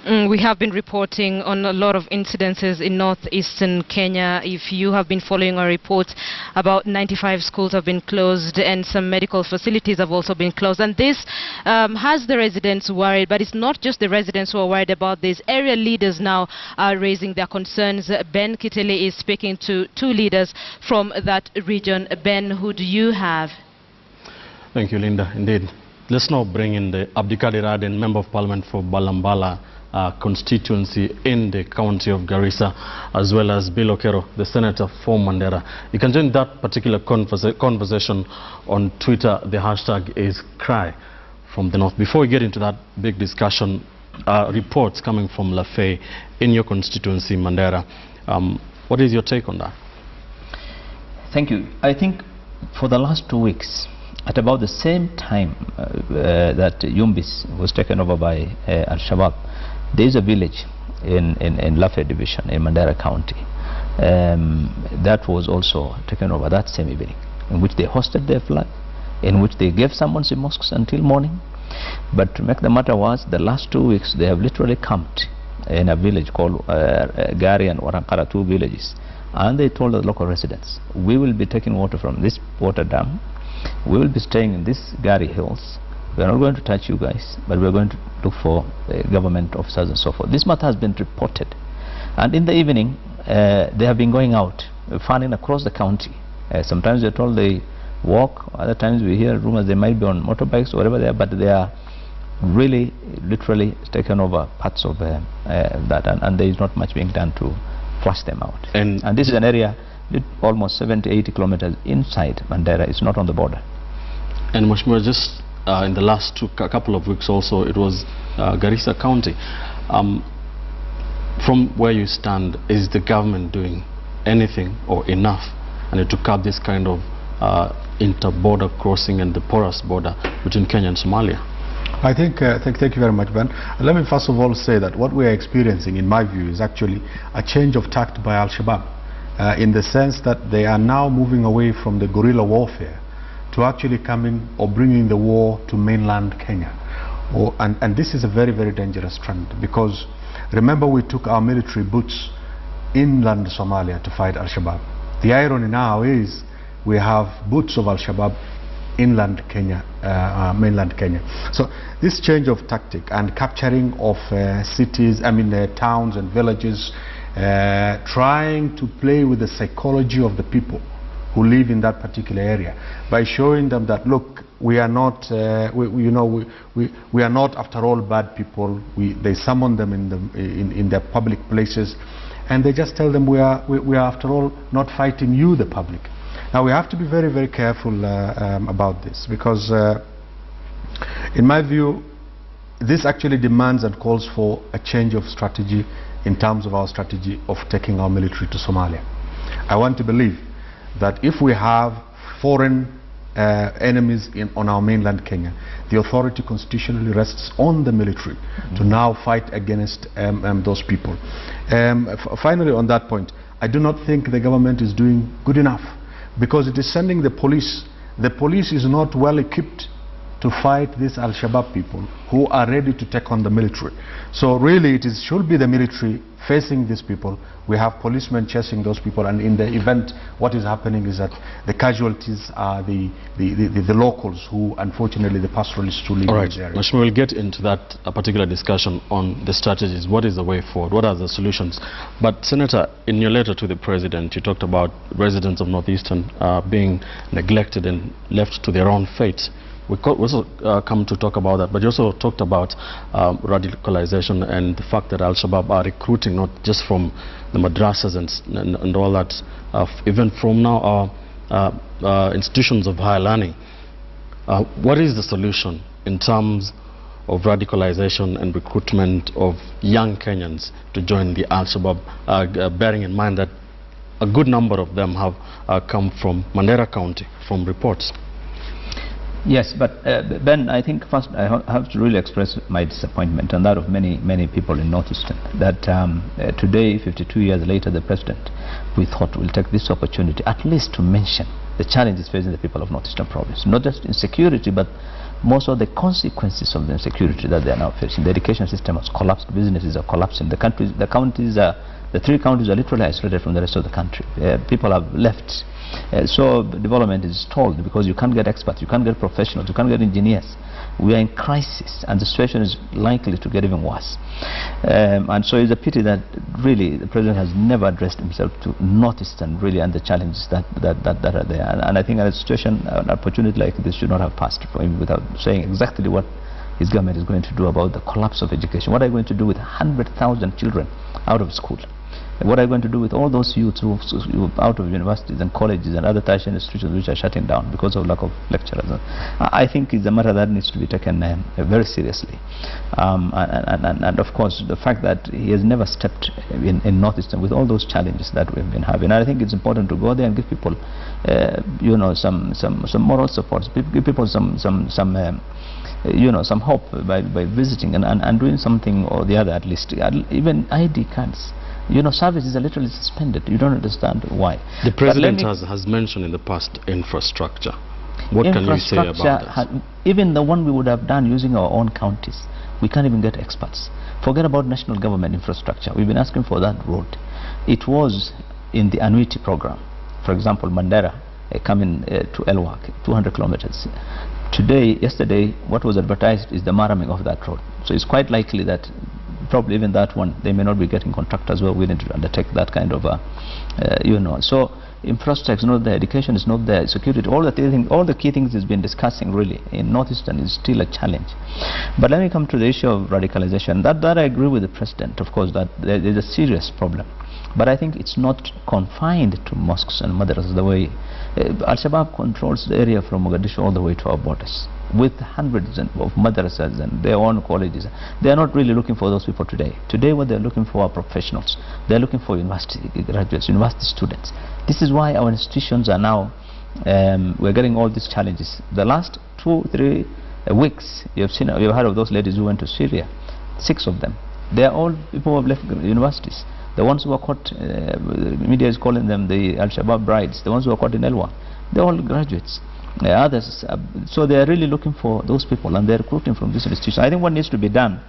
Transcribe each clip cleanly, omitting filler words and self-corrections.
We have been reporting on a lot of incidences in northeastern Kenya. If you have been following our reports, about 95 schools have been closed and some medical facilities have also been closed. And this has the residents worried, but it's not just the residents who are worried about this. Area leaders now are raising their concerns. Ben Kitili is speaking to two leaders from that region. Ben, who do you have? Thank you, Linda. Indeed. Let's now bring in the Abdikadir Aden, Member of Parliament for Balambala constituency in the county of Garissa, as well as Bill Okero, the Senator for Mandera. You can join that particular conversation on Twitter. The hashtag is Cry from the North. Before we get into that big discussion, reports coming from Lafay in your constituency, Mandera. What is your take on that? Thank you. I think for the last 2 weeks, at about the same time that Yumbis was taken over by Al-Shabaab, there is a village in Lafay division in Mandera County that was also taken over that same evening, in which they hosted their flag, in which they gave sermons in mosques until morning. But to make the matter worse, the last 2 weeks they have literally camped in a village called Gari and Warankara, 2 villages, and they told the local residents, we will be taking water from this water dam, we will be staying in these Gari hills. We are not going to touch you guys, but we are going to look for government officers and so forth. This matter has been reported, and in the evening they have been going out fanning across the county. Sometimes they're told they walk, other times we hear rumors they might be on motorbikes or whatever they are, but they are really literally taken over parts of that, and there is not much being done to flush them out. And this is an area almost 70-80 kilometers inside Mandera. It's not on the border. And much more, just in the last couple of weeks also, it was Garissa County. From where you stand, is the government doing anything or enough to curb this kind of inter-border crossing and the porous border between Kenya and Somalia? I think, thank you very much, Ben. Let me first of all say that what we are experiencing, in my view, is actually a change of tact by Al-Shabaab, in the sense that they are now moving away from the guerrilla warfare to actually coming or bringing the war to mainland Kenya. And this is a very, very dangerous trend, because remember, we took our military boots inland Somalia to fight Al-Shabaab. The irony now is we have boots of Al-Shabaab inland Kenya, mainland Kenya. So this change of tactic and capturing of cities, towns and villages, trying to play with the psychology of the people who live in that particular area by showing them that, look, we are not, we are not after all bad people. They summon them in their public places, and they just tell them we are after all not fighting you, the public. Now we have to be very, very careful about this, because in my view, this actually demands and calls for a change of strategy in terms of our strategy of taking our military to Somalia. I want to believe that if we have foreign enemies on our mainland Kenya, the authority constitutionally rests on the military to now fight against those people. Finally, on that point, I do not think the government is doing good enough, because it is sending the police. The police is not well equipped to fight these Al-Shabaab people who are ready to take on the military. So really should be the military facing these people. We have policemen chasing those people, and in the event, what is happening is that the casualties are the locals, who unfortunately the pastoralists who live in this area. Mashma, we'll get into that particular discussion on the strategies. What is the way forward? What are the solutions? But Senator, in your letter to the President, you talked about residents of Northeastern being neglected and left to their own fate. We also come to talk about that, but you also talked about radicalization and the fact that Al-Shabaab are recruiting not just from the madrasas and all that, even from now our institutions of higher learning. What is the solution in terms of radicalization and recruitment of young Kenyans to join the Al-Shabaab, bearing in mind that a good number of them have come from Mandera County, from reports? Yes, but Ben, I think first I have to really express my disappointment, and that of many people in Northeastern, that today, 52 years later, the President, we thought will take this opportunity at least to mention the challenges facing the people of Northeastern Province. Not just insecurity, but most of the consequences of the insecurity that they are now facing. The education system has collapsed, businesses are collapsing, the three counties are literally isolated from the rest of the country. People have left. So development is stalled because you can't get experts, you can't get professionals, you can't get engineers. We are in crisis, and the situation is likely to get even worse. And so it's a pity that really the president has never addressed himself to Northeastern really and the challenges that are there. And I think a situation, an opportunity like this should not have passed for him without saying exactly what his government is going to do about the collapse of education. What are you going to do with 100,000 children out of school? What are you going to do with all those youths who are out of universities and colleges and other tertiary institutions which are shutting down because of lack of lecturers? I think it's a matter that needs to be taken very seriously. And of course, the fact that he has never stepped in Northeastern with all those challenges that we've been having. And I think it's important to go there and give people, some moral support, give people some hope by visiting and doing something or the other, at least. Even ID cards. Services are literally suspended. You don't understand why. The president has mentioned in the past infrastructure. What can you say about that? Even the one we would have done using our own counties, we can't even get experts. Forget about national government infrastructure. We've been asking for that road. It was in the annuity program. For example, Mandera coming to Elwak, 200 kilometers. Yesterday, what was advertised is the maraming of that road. So it's quite likely that probably even that one, they may not be getting contractors who are willing to undertake that kind of, So infrastructure is not there, education is not there, security, all the key things he's been discussing really in Northeastern is still a challenge. But let me come to the issue of radicalization. That I agree with the president, of course, that there is a serious problem. But I think it's not confined to mosques and madrasas the way Al-Shabaab controls the area from Mogadishu all the way to our borders, with hundreds of madrasas and their own colleges. They are not really looking for those people today. Today what they're looking for are professionals. They're looking for university graduates, university students. This is why our institutions are now, we're getting all these challenges. The last 2-3 weeks, you've heard of those ladies who went to Syria, 6 of them. They are all people who have left universities. The ones who are caught, the media is calling them the Al-Shabaab brides, the ones who are caught in Elwa, they're all graduates. Others, so they are really looking for those people and they're recruiting from this institution. I think what needs to be done,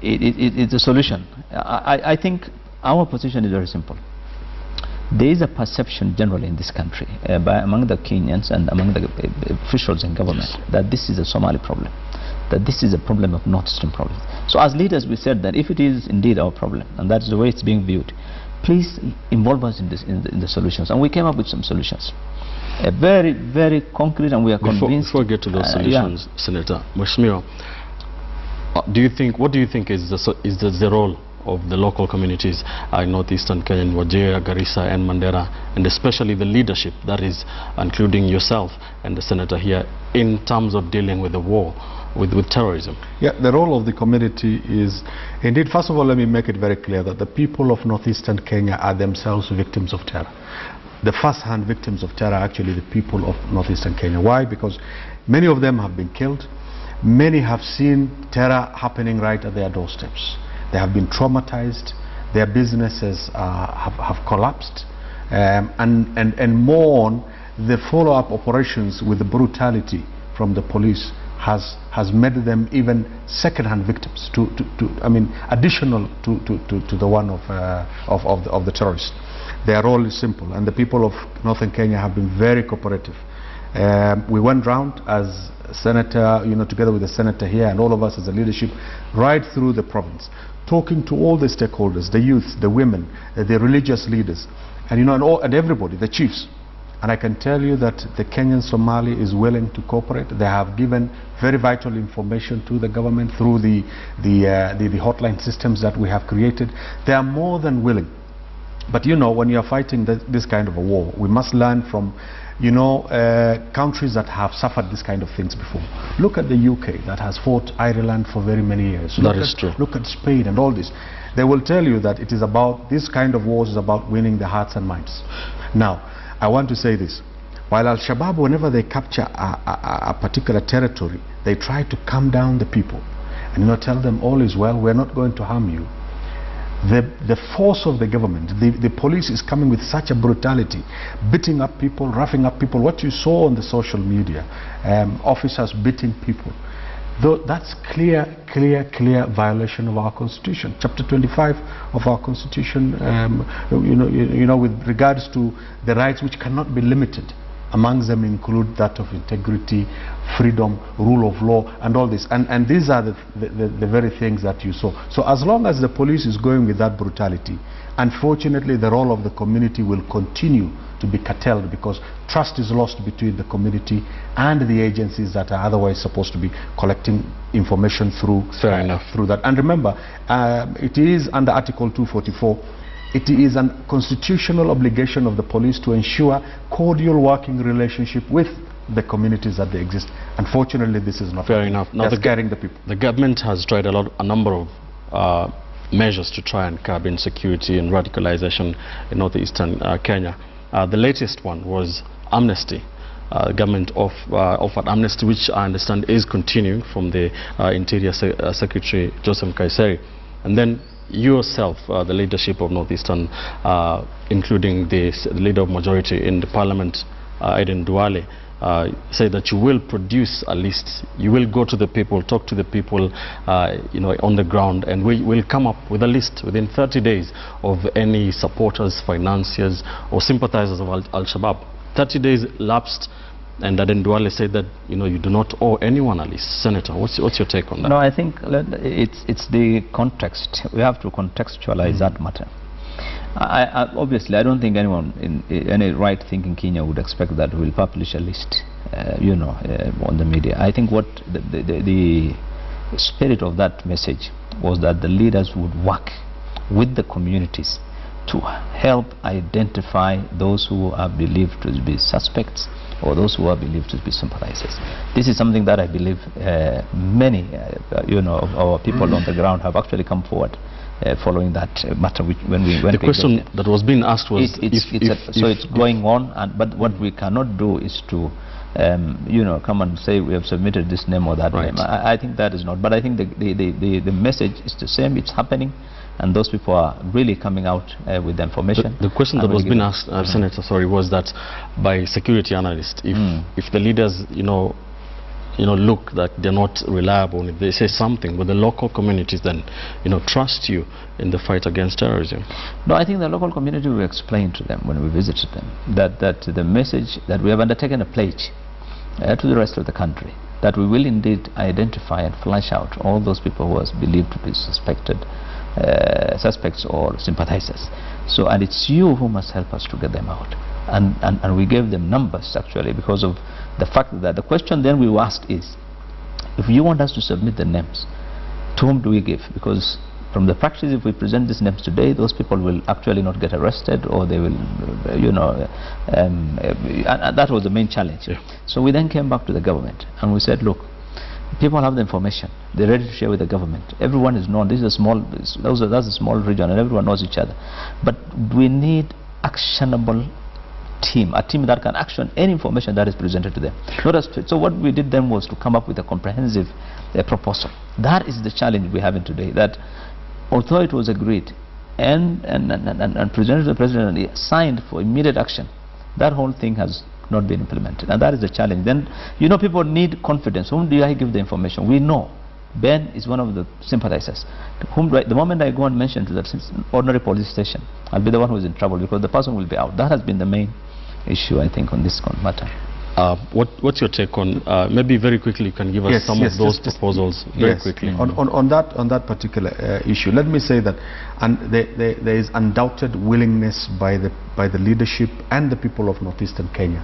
it's a solution. I think our position is very simple. There is a perception generally in this country among the Kenyans and among the officials in government that this is a Somali problem, that this is a problem of Northeastern Province. So as leaders we said that if it is indeed our problem and that's the way it's being viewed, please involve us in the solutions. And we came up with some solutions, very, very concrete, and we are convinced. Before we get to those solutions, Senator Mheshimiwa, what do you think is the role of the local communities in Northeastern Kenya, Wajir, Garissa and Mandera, and especially the leadership, that is including yourself and the senator here, in terms of dealing with the war with terrorism? Yeah, the role of the community is, indeed, first of all, let me make it very clear that the people of Northeastern Kenya are themselves victims of terror. The first-hand victims of terror are actually the people of Northeastern Kenya. Why? Because many of them have been killed. Many have seen terror happening right at their doorsteps. They have been traumatized. Their businesses have collapsed, and mourn the follow-up operations with the brutality from the police has made them even second-hand victims, additional to the one of the terrorists. Their role is simple, and the people of Northern Kenya have been very cooperative. We went round as senator, together with the senator here and all of us as a leadership, right through the province, talking to all the stakeholders, the youth, the women, the religious leaders, and everybody, the chiefs. And I can tell you that the Kenyan Somali is willing to cooperate. They have given very vital information to the government through the hotline systems that we have created. They are more than willing. But when you are fighting this kind of a war, we must learn from countries that have suffered this kind of things before. Look at the UK that has fought Ireland for very many years. That is true. Look at Spain and all this. They will tell you that it is about, this kind of wars is about winning the hearts and minds. Now, I want to say this. While Al-Shabaab, whenever they capture a particular territory, they try to calm down the people and tell them all is well, we're not going to harm you. the force of the government, the police is coming with such a brutality, beating up people, roughing up people. What you saw on the social media, officers beating people, though that's clear violation of our constitution. Chapter 25 of our constitution, with regards to the rights which cannot be limited. Amongst them include that of integrity, freedom, rule of law, and all this. And these are the very things that you saw. So as long as the police is going with that brutality, unfortunately the role of the community will continue to be curtailed, because trust is lost between the community and the agencies that are otherwise supposed to be collecting information through that. And remember, it is under Article 244. It is a constitutional obligation of the police to ensure cordial working relationship with the communities that they exist. Unfortunately, this is not fair enough. Now, scaring the people. The government has tried a number of measures to try and curb insecurity and radicalization in northeastern Kenya. The latest one was amnesty. Government offered amnesty, which I understand is continuing from the Interior Secretary Joseph Kaiseri. And then yourself, the leadership of Northeastern, including the leader of majority in the parliament, Aiden Duale, say that you will produce a list. You will go to the people, talk to the people, on the ground, and we will come up with a list within 30 days of any supporters, financiers, or sympathizers of Al-Shabaab. 30 days lapsed, and Aden Duale said that you do not owe anyone a list. Senator, what's your take on that? No, I think it's the context. We have to contextualize that matter. Obviously, I don't think anyone in any right-thinking Kenya would expect that we'll publish a list, on the media. I think what the spirit of that message was that the leaders would work with the communities to help identify those who are believed to be suspects or those who are believed to be sympathizers. This is something that I believe many, of our people on the ground have actually come forward following that matter. The question that was being asked was, so it's going on, but what we cannot do is to come and say we have submitted this name or that name. I think that is not. But I think the message is the same. It's happening, and those people are really coming out with the information. The question that was being asked, Senator, was that by security analysts, if the leaders, look that they're not reliable, if they say something, but the local communities then, trust you in the fight against terrorism? No, I think the local community will explain to them when we visited them that the message that we have undertaken a pledge to the rest of the country, that we will indeed identify and flush out all those people who are believed to be suspects or sympathizers. So, and it's you who must help us to get them out. And we gave them numbers actually, because of the fact that the question then we asked is, if you want us to submit the names, to whom do we give? Because from the practice, if we present these names today, those people will actually not get arrested, or they will, and that was the main challenge. So we then came back to the government and we said, look, people have the information, they're ready to share with the government. Everyone is known. This is a small, that's a small region, and everyone knows each other. But we need actionable team, a team that can action any information that is presented to them. So what we did then was to come up with a comprehensive proposal. That is the challenge we have in today, that although it was agreed and presented to the president and he signed for immediate action, that whole thing has not been implemented, and that is the challenge. Then people need confidence. Whom do I give the information? We know Ben is one of the sympathizers. The moment I go and mention to that ordinary police station, I'll be the one who is in trouble, because the person will be out. That has been the main issue, I think, on this matter. What's your take on, maybe very quickly you can give us some of those proposals very quickly. On that particular issue, let me say that there is undoubted willingness by the leadership and the people of northeastern Kenya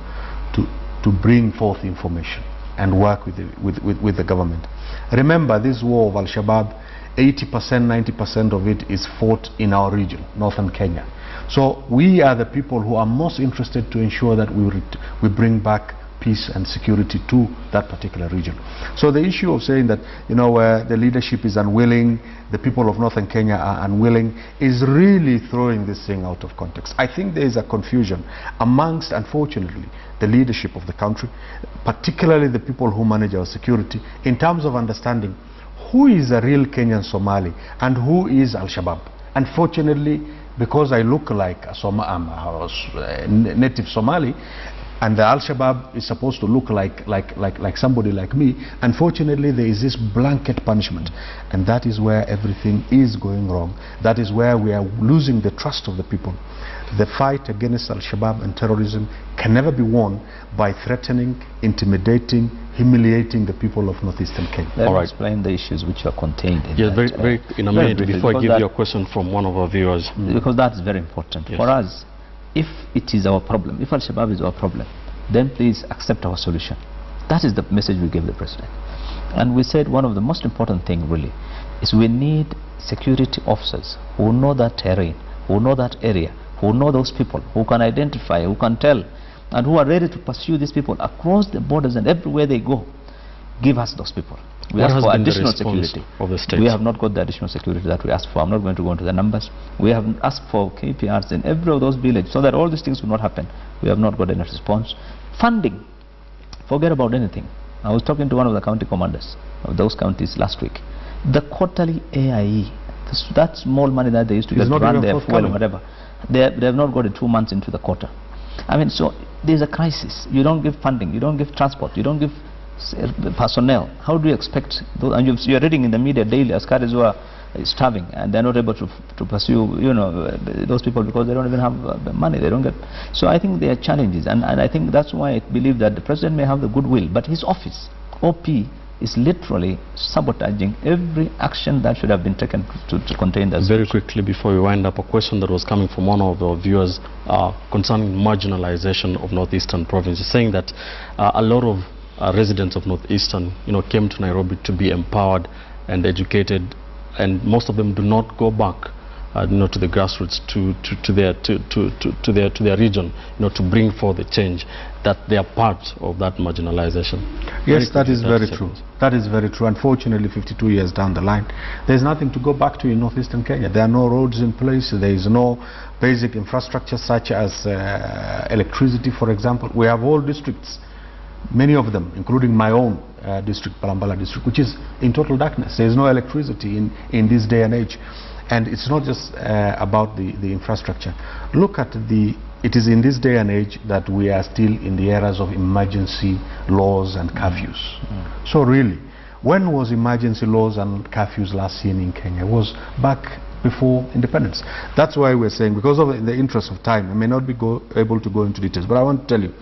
to bring forth information and work with the government. Remember, this war of Al-Shabaab, 80%, 90% of it is fought in our region, northern Kenya. So we are the people who are most interested to ensure that we bring back peace and security to that particular region. So the issue of saying that the leadership is unwilling, the people of northern Kenya are unwilling, is really throwing this thing out of context. I think there is a confusion amongst, unfortunately, the leadership of the country, particularly the people who manage our security, in terms of understanding who is a real Kenyan Somali and who is Al-Shabaab. Unfortunately, because I look like I'm a native Somali, and the Al-Shabaab is supposed to look like somebody like me, unfortunately there is this blanket punishment, and that is where everything is going wrong. That is where we are losing the trust of the people. The fight against Al-Shabaab and terrorism can never be won by threatening, intimidating, humiliating the people of northeastern Kenya. Let me explain the issues which are contained in that. Very in a minute, before I give you a question from one of our viewers. Because that's very important. Yes. For us, if it is our problem, if Al-Shabaab is our problem, then please accept our solution. That is the message we gave the president. And we said one of the most important things really is we need security officers who know that terrain, who know that area, who know those people, who can identify, who can tell, and who are ready to pursue these people across the borders and everywhere they go. Give us those people. We ask for additional security. Of the states? We have not got the additional security that we asked for. I'm not going to go into the numbers. We have asked for KPRs in every of those villages so that all these things will not happen. We have not got any response. Funding. Forget about anything. I was talking to one of the county commanders of those counties last week. The quarterly AIE, that small money that they used to get to run their fuel and whatever, they have not got it 2 months into the quarter. I mean, so there's a crisis. You don't give funding, you don't give transport, you don't give personnel. How do you expect those? And you're reading in the media daily askaris who are starving and they're not able to pursue, you know, those people because they don't even have money. They don't get. So I think there are challenges, and I think that's why I believe that the president may have the goodwill, but his office, OP, is literally sabotaging every action that should have been taken to contain that. Very quickly before we wind up, a question that was coming from one of our viewers concerning marginalization of northeastern provinces, saying that a lot of residents of northeastern, came to Nairobi to be empowered and educated, and most of them do not go back, to the grassroots, to their region, to bring forth the change. That they are part of that marginalization. Yes, that is very true. That is very true. Unfortunately, 52 years down the line, there's nothing to go back to in northeastern Kenya. There are no roads in place. There is no basic infrastructure such as electricity, for example. We have whole districts, many of them, including my own district, Palambala district, which is in total darkness. There is no electricity in this day and age. And it's not just about the infrastructure. Look at it is in this day and age that we are still in the eras of emergency laws and curfews. So really, when was emergency laws and curfews last seen in Kenya? It was back before independence. That's why we're saying, because of the interest of time, I may not be able to go into details, but I want to tell you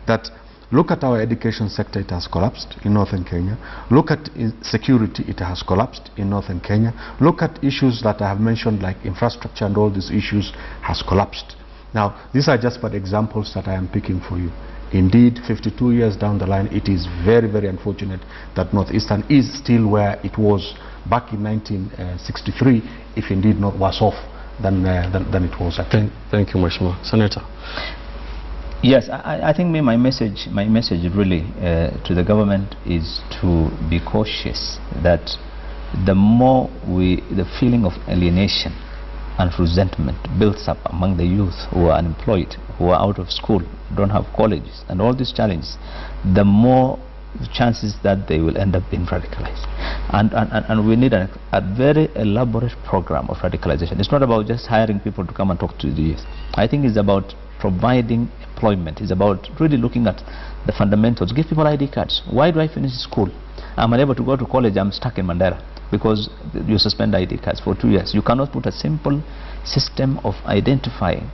that look at our education sector, it has collapsed in northern Kenya. Look at security, it has collapsed in northern Kenya. Look at issues that I have mentioned like infrastructure and all these issues has collapsed. Now, these are just but examples that I am picking for you. Indeed, 52 years down the line, it is very, very unfortunate that northeastern is still where it was back in 1963, if indeed not worse off than it was. Thank you, Mheshimiwa. Senator. Yes, I think my message really to the government is to be cautious that the more the feeling of alienation and resentment builds up among the youth who are unemployed, who are out of school, don't have colleges, and all these challenges, the more chances that they will end up being radicalized. And we need a very elaborate program of radicalization. It's not about just hiring people to come and talk to the youth. I think it's about providing employment. It's about really looking at the fundamentals. Give people ID cards. Why do I finish school? I'm unable to go to college. I'm stuck in Mandera because you suspend ID cards for 2 years. You cannot put a simple system of identifying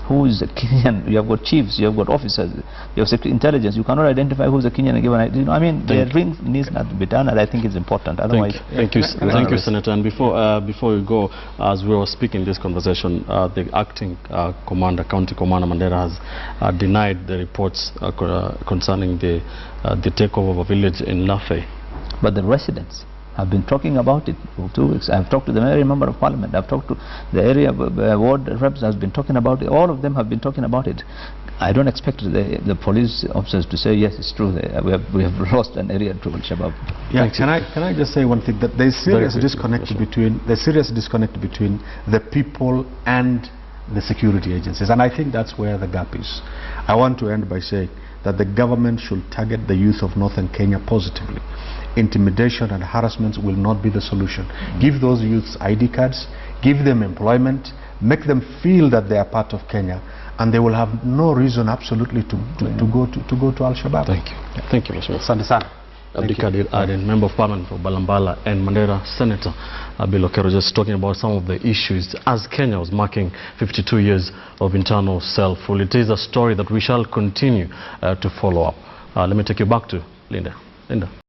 who is a Kenyan. You have got chiefs, you have got officers, you have intelligence. You cannot identify who is a Kenyan given ID. I mean, the thing needs not to be done, and I think it's important. Otherwise, thank you, Senator. And before we go, as we were speaking this conversation, the acting county commander Mandera has denied the reports concerning the takeover of a village in Lafe. But the residents have been talking about it for 2 weeks. I've talked to the area member of parliament. I've talked to the area ward reps. Has been talking about it. All of them have been talking about it. I don't expect the police officers to say yes, it's true. We have lost an area to Al-Shabaab. Yeah. Can I just say one thing? That there's serious disconnect between the people and the security agencies, and I think that's where the gap is. I want to end by saying that the government should target the youth of northern Kenya positively. Intimidation and harassment will not be the solution. Give those youths ID cards, give them employment, make them feel that they are part of Kenya, and they will have no reason absolutely to go to Al-Shabaab. Thank you. Yeah. Thank you, Mr. Asante sana. Abdikadir Aden, Member of Parliament for Balambala and Mandera Senator Bilokero, just talking about some of the issues as Kenya was marking 52 years of internal self-rule. It is a story that we shall continue to follow up. Let me take you back to Linda.